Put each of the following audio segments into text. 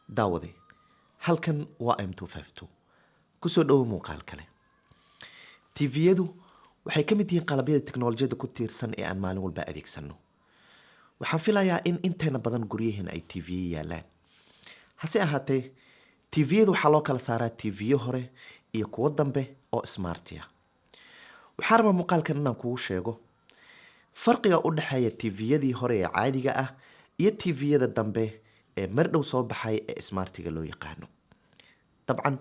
daawade halkan waa M252 kusoo dhowo muuqaal kale. TV-yadu waxay ka mid yihiin qalabyada teknoolajiyada ku tiirsan ee aan maalin walba adeegsano. Waxaan filayaa in inteena badan guryaheena ay TV yaalaan. Hase ahaatee, TV-yadu waxaa loo kala saaraa TV-yo hore iyo kuwo dambe oo smart ah. Waxaan rabaa muuqaalkan inaan kugu sheego farqiga u dhexeeya TV-yadii hore ee caadiga ah iyo TV-yada dambe ee mar dhow soo baxay ee smartiga loo yaqaano. Dabcan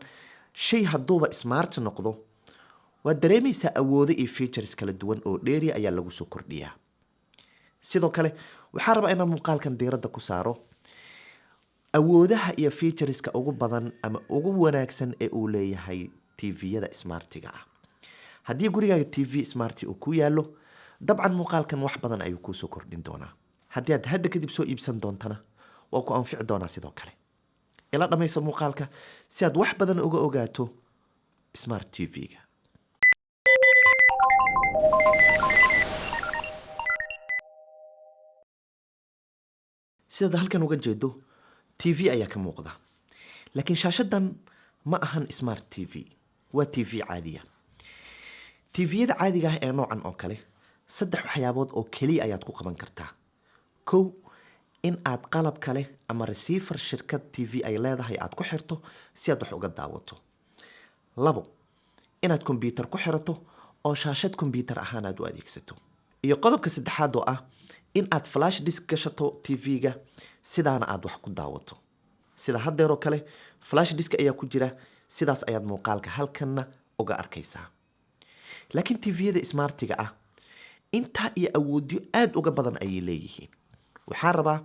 shay hadduuba smart noqdo waa dareemaysaa awoodo iyo features kala duwan oo dheeri ayaa lagu soo kordhiyaa. Sidoo kale waxaan rabaa inaan muuqaalkan diiradda ku saaro awoodaha iyo featureska ugu badan ama ugu wanaagsan ee uu leeyahay TV-yada smartiga ah. Haddii gurigaaga TV smart uu ku yaalo, dabcan muuqaalkan wax badan ayuu kuu soo kordhin doonaa. Haddii aad hadda kadib soo iibsan doontana waa ku anfici doonaa sidoo kale. Ila dhamayso muuqaalka si aad wax badan uga ogaato smart TV-ga. Sida halkan uga jeedo, TV ayaa ka muuqda. Laakiin shaashadan ma ahan smart TV, waa TV caadi ah. TV-yada caadiga ah ee noocan oo kale, saddex waxyaabood oo kaliya ayaad ku qaban kartaa. Kow, in aad qalab kale ama receiver shirkad TV ay leedahay aad ku xirto si aad wax uga daawato. Labo, inaad computer ku xirato oo shaashad computer ahaan aad u adeegsato. Iyo qodobka saddexaad oo ah in aad flash disk gashato TV-ga sidaana aad wax ku daawato. Sida haddeer oo kale flash disk ayaa ku jira, sidaas ayaad muuqaalka halkanna uga arkaysaa. Laakiin TV-yada smartiga ah intaa iyo awoodyo aad uga badan ayay leeyihiin. Waxaan rabaa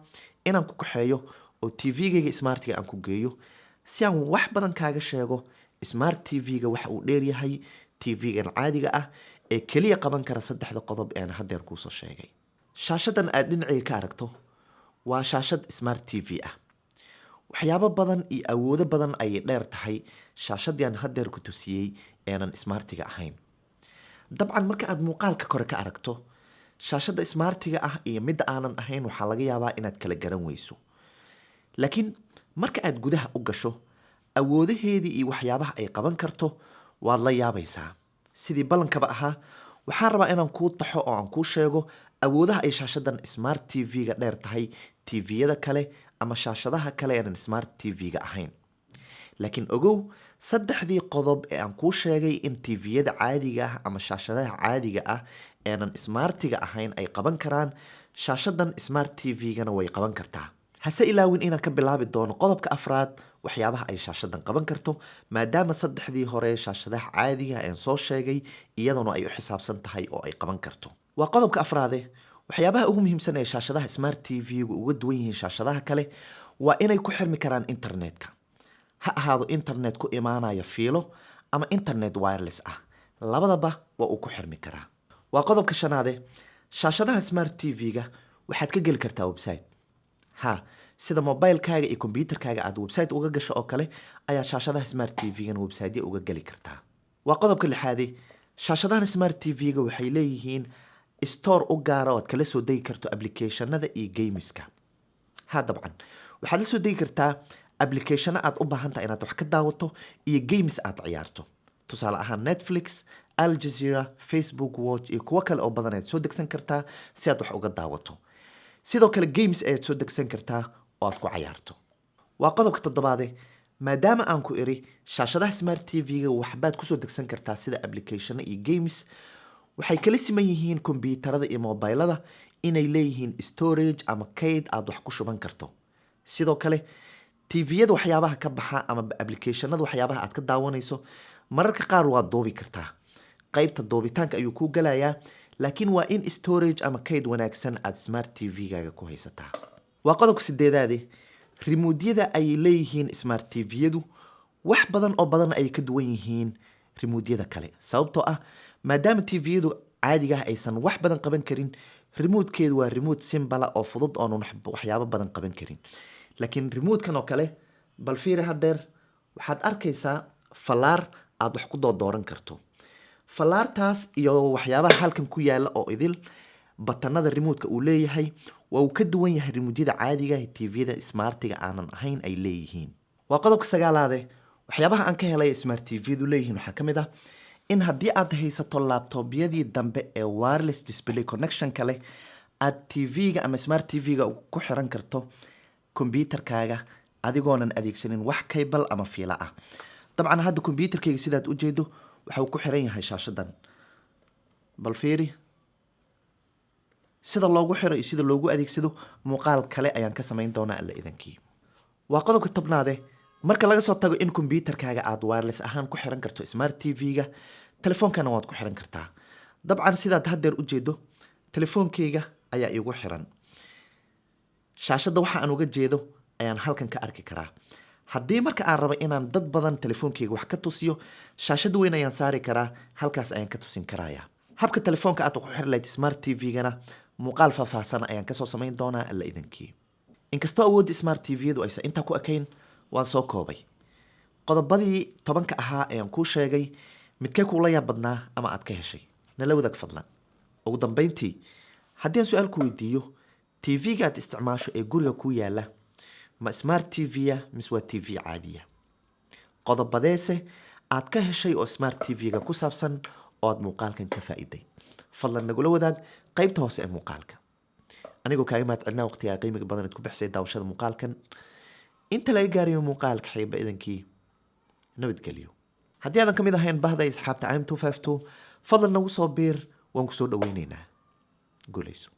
inaan ku kaxeeyo oo TV-gayga smartiga aan ku geeyo si aan wax badan kaaga sheego smart TV-ga waxa uu dheer yahay TV-gan caadiga ah ee kaliya qaban kara saddexda qodob ee aan haddeer kuu soo sheegay. Shaashadan aad dhinacayga ka aragto waa shaashad smart TV ah. Waxyaabo badan iyo awoodo badan ayay dheer tahay shaashadii aan haddeer ku tusiyey aanan smartiga ahayn. Dabcan marka aad muuqaalka kore ka aragto shaashada smartiga ah iyo midda aanan ahayn waxaa laga yaabaa inaad kala garan weyso. Laakiin marka aad gudaha u gasho, awoodaheedii iyo waxyaabaha ay qaban karto waad la yaabaysaa. Sidii ballankaba ahaa, waxaan rabaa inaan kuu taxo oo aan kuu sheego awoodaha ay shaashadan smart TV-ga dheer tahay TV-yada kale ama shaashadaha kale aanan smart TV-ga ahayn. Laakiin ogow, saddexdii qodob ee aan kuu sheegay in TV-yada caadiga ah ama shaashadaha caadiga ah aanan smartiga ahayn ay qaban karaan, shaashadan smart TV-gana way qaban kartaa. Hase ilaawin inaan ka bilaabi doono qodobka afraad waxyaabaha ay shaashadan qaban karto, maadaama saddexdii hore shaashadaha caadiga aan soo sheegay iyaduna ay u xisaabsan tahay oo ay qaban karto. Waa qodobka afraade, waxyaabaha ugu muhiimsan ee shaashadaha smart TV-gu uga duwan yihiin shaashadaha kale waa inay ku xirmi karaan internetka. Ha ahaado internet ku imaanaya fiilo ama internet wireless ah, labadaba waa uu ku xirmi karaa. Waa qodobka shanaade, shaashadaha smart TV-ga waxaad ka geli kartaa website. Sida mobilekaaga iyo computerkaaga aad website uga gasho oo kale ayaa shaashadaha smart TV-gana website uga geli kartaa. Waa qodobka lixaade, shaashadaha smart TV-ga waxay leeyihiin store u gaara oo aad kala soo degi karto applicationada iyo gameska. Dabcan waxaad la soo degi kartaa application aad u baahan tahay inaad wax ka daawato iyo games aad ciyaarto. Tusaale ahaan Netflix, Al Jazeera, Facebook Watch iyo kuwo kale oo badan aad soo degsan kartaa si aad wax uga daawato. Sidoo kale games ayaad soo degsan kartaa oo aad ku ciyaarto. Waa qodobka toddobaade, maadaama aan ku iri shaashadaha smart TV-ga waxbaad ku soo degsan kartaa sida application iyo games, waxay kala siman yihiin kombiyuutarada iyo mobilada inay leeyihiin storage ama kayd aad wax ku shuban karto. Sidoo kale TV-yada waxyaabaha ka baxa ama applicationada waxyaabaha aad ka daawanayso mararka qaar waad duubi kartaa. Qaybta duubitaanka ayuu kuu galayaa, laakiin waa in storage ama kayd wanaagsan aad smart TV-gaaga ku haysataa. Waa qodobka sideedaade, remote-yada ay leeyihiin smart TV-yadu wax badan oo badan ay ka duwan yihiin remote-yada kale. Sababtoo ah maadaama TV-yadu caadiga ah aysan wax badan qaban karin, remote-keedu waa remote simple oo fudud oo waxyaabo badan qaban karin. Laakiin remote-kan oo kale, bal fiiri haddeer waxaad arkaysaa falaar aad wax ku dooran karto. Falaartaas iyo waxyaabaha halkan ku yaala oo idil batanada remote-ka uu leeyahay waa uu ka duwan yahay remodyada caadiga ah ee tviyada smartiga aanan ahayn ay leeyihiin. waa qodobka sagaalaade waxyaabaha aan ka helay smart tvdu leeyihiin waxaa ka mid ah in haddii aad haysato laptopyadii dambe ee wireless display connectionka leh aad tvga ama smart tvga ku xiran karto computerkaaga adigoonan adeegsanin wax cable ama fiilo ah. dabcan hadda computerkayga sidaad u jeedo waxa uu ku xiran yahay shaashadan, bal fiiri sida loogu xiro iyo sida loogu adeegsado muuqaal kale ayaan ka samayn doonaa alla idankii. waa qodobka tobnaade marka laga soo tago in computerkaaga aad wireless ahaan ku xiran karto smart tvga, telefoonkana waad ku xiran kartaa. dabcan sidaad haddeer u jeedo telefoonkayga ayaa iigu xiran, shaashadda waxa aan uga jeedo ayaan halkan ka arki karaa. haddii marka aan rabo inaan dad badan telefoonkayga wax ka tusiyo, shaashad weyn ayaan saari karaa, halkaas ayaan ka tusin karaya. habka telefoonka aad ku xiri lahayd smart tvgana muuqaal faahfaahsan ayaan kasoo samayn doonaa alla idankii. inkastoo awoodda smart tvdu aysan intaa ku ekayn, waan soo koobay qodobadii 10 ahaa ayaan kuu sheegay. midkee kuula yaab badnaa ama aad ka heshay nala wadaag fadlan. ugu dambeyntii haddii aan su-aal ku weydiiyo, tvga aad isticmaasho ee guriga ku yaala ma smart tvya mise waa tv caadiya? qodobadeese aad ka heshay oo smart tvga ku saabsan oo aad muuqaalkan ka faa'iiday? fadlan nagula wadaag qaybta hoose ee muuqaalka. anigoo kaaga mahad celinaa waqtigaa qiimiga badan aad ku bixisay daawashada muuqaalkan. inta laga gaarayo muuqaalka xiiba idankii nabadgelyo. haddii aadan ka mid ahayn bahda iyo asxaabta im 252 fadlan nagu soo biir, waan ku soo dhaweyneynaa. guuleyso.